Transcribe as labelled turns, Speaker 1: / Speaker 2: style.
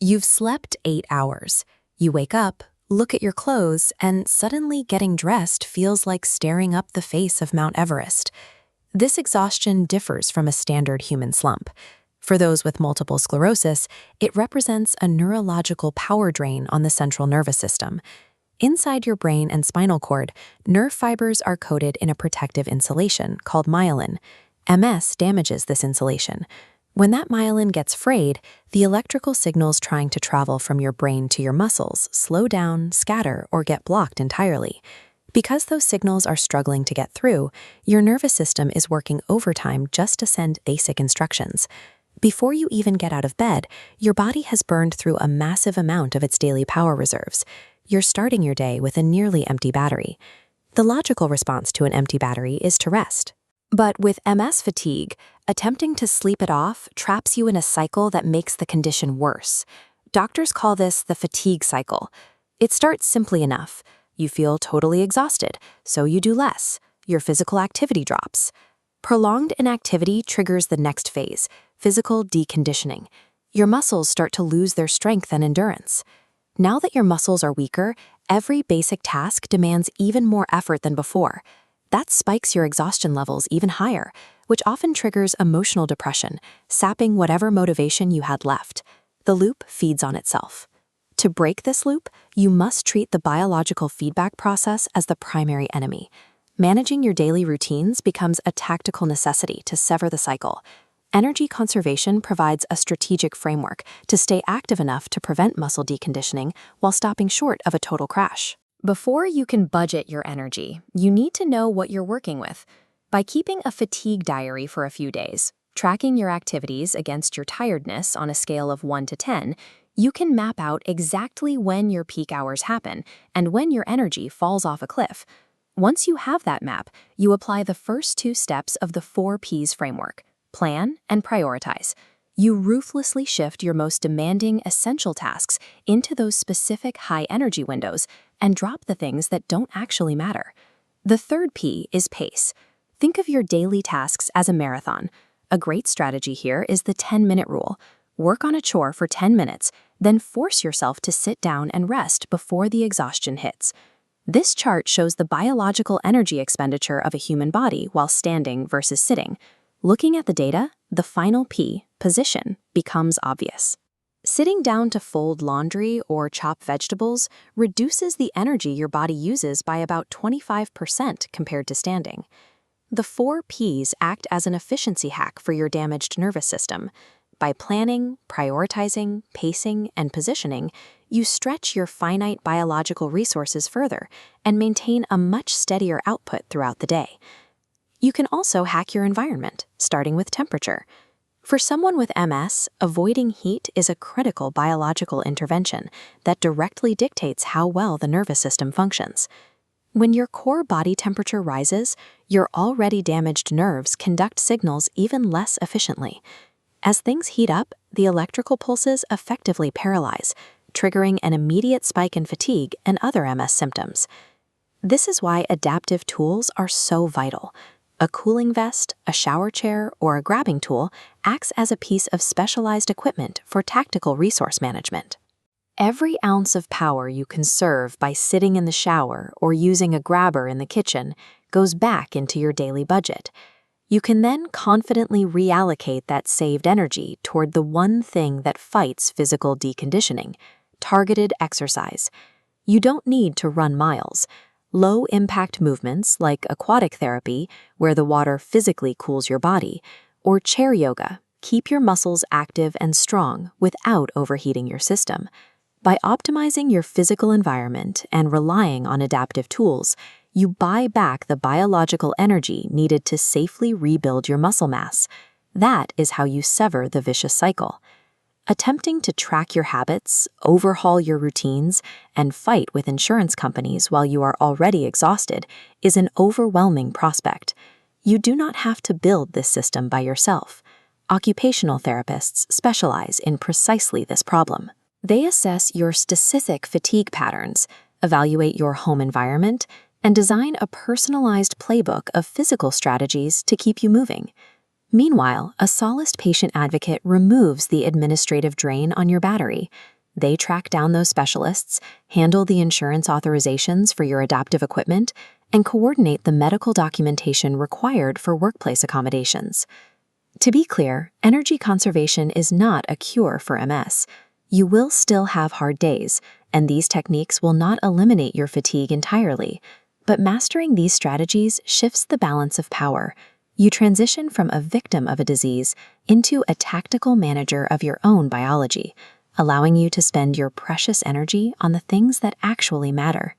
Speaker 1: You've slept 8 hours. You wake up, look at your clothes, and suddenly getting dressed feels like staring up the face of Mount Everest. This exhaustion differs from a standard human slump. For those with multiple sclerosis, it represents a neurological power drain on the central nervous system. Inside your brain and spinal cord, nerve fibers are coated in a protective insulation called myelin. MS damages this insulation. When that myelin gets frayed, the electrical signals trying to travel from your brain to your muscles slow down, scatter, or get blocked entirely. Because those signals are struggling to get through, your nervous system is working overtime just to send basic instructions. Before you even get out of bed, your body has burned through a massive amount of its daily power reserves. You're starting your day with a nearly empty battery. The logical response to an empty battery is to rest. But with MS fatigue, attempting to sleep it off traps you in a cycle that makes the condition worse. Doctors call this the fatigue cycle. It starts simply enough. You feel totally exhausted, so you do less. Your physical activity drops. Prolonged inactivity triggers the next phase, physical deconditioning. Your muscles start to lose their strength and endurance. Now that your muscles are weaker, every basic task demands even more effort than before. That spikes your exhaustion levels even higher, which often triggers emotional depression, sapping whatever motivation you had left. The loop feeds on itself. To break this loop, you must treat the biological feedback process as the primary enemy. Managing your daily routines becomes a tactical necessity to sever the cycle. Energy conservation provides a strategic framework to stay active enough to prevent muscle deconditioning while stopping short of a total crash. Before you can budget your energy, you need to know what you're working with. By keeping a fatigue diary for a few days, tracking your activities against your tiredness on a scale of 1 to 10, you can map out exactly when your peak hours happen and when your energy falls off a cliff. Once you have that map, you apply the first 2 steps of the 4 Ps framework: plan and prioritize. You ruthlessly shift your most demanding essential tasks into those specific high-energy windows and drop the things that don't actually matter. The third P is pace. Think of your daily tasks as a marathon. A great strategy here is the 10-minute rule. Work on a chore for 10 minutes, then force yourself to sit down and rest before the exhaustion hits. This chart shows the biological energy expenditure of a human body while standing versus sitting. Looking at the data, the final P, position, becomes obvious. Sitting down to fold laundry or chop vegetables reduces the energy your body uses by about 25% compared to standing. The 4 Ps act as an efficiency hack for your damaged nervous system. By planning, prioritizing, pacing, and positioning, you stretch your finite biological resources further and maintain a much steadier output throughout the day. You can also hack your environment, starting with temperature. For someone with MS, avoiding heat is a critical biological intervention that directly dictates how well the nervous system functions. When your core body temperature rises, your already damaged nerves conduct signals even less efficiently. As things heat up, the electrical pulses effectively paralyze, triggering an immediate spike in fatigue and other MS symptoms. This is why adaptive tools are so vital. A cooling vest, a shower chair, or a grabbing tool acts as a piece of specialized equipment for tactical resource management. Every ounce of power you conserve by sitting in the shower or using a grabber in the kitchen goes back into your daily budget. You can then confidently reallocate that saved energy toward the one thing that fights physical deconditioning: targeted exercise. You don't need to run miles. Low-impact movements like aquatic therapy, where the water physically cools your body, or chair yoga keep your muscles active and strong without overheating your system. By optimizing your physical environment and relying on adaptive tools, you buy back the biological energy needed to safely rebuild your muscle mass. That is how you sever the vicious cycle. Attempting to track your habits, overhaul your routines, and fight with insurance companies while you are already exhausted is an overwhelming prospect. You do not have to build this system by yourself. Occupational therapists specialize in precisely this problem. They assess your specific fatigue patterns, evaluate your home environment, and design a personalized playbook of physical strategies to keep you moving. Meanwhile, a Solist patient advocate removes the administrative drain on your battery. They track down those specialists, handle the insurance authorizations for your adaptive equipment, and coordinate the medical documentation required for workplace accommodations. To be clear, energy conservation is not a cure for MS. You will still have hard days, and these techniques will not eliminate your fatigue entirely. But mastering these strategies shifts the balance of power. You transition from a victim of a disease into a tactical manager of your own biology, allowing you to spend your precious energy on the things that actually matter.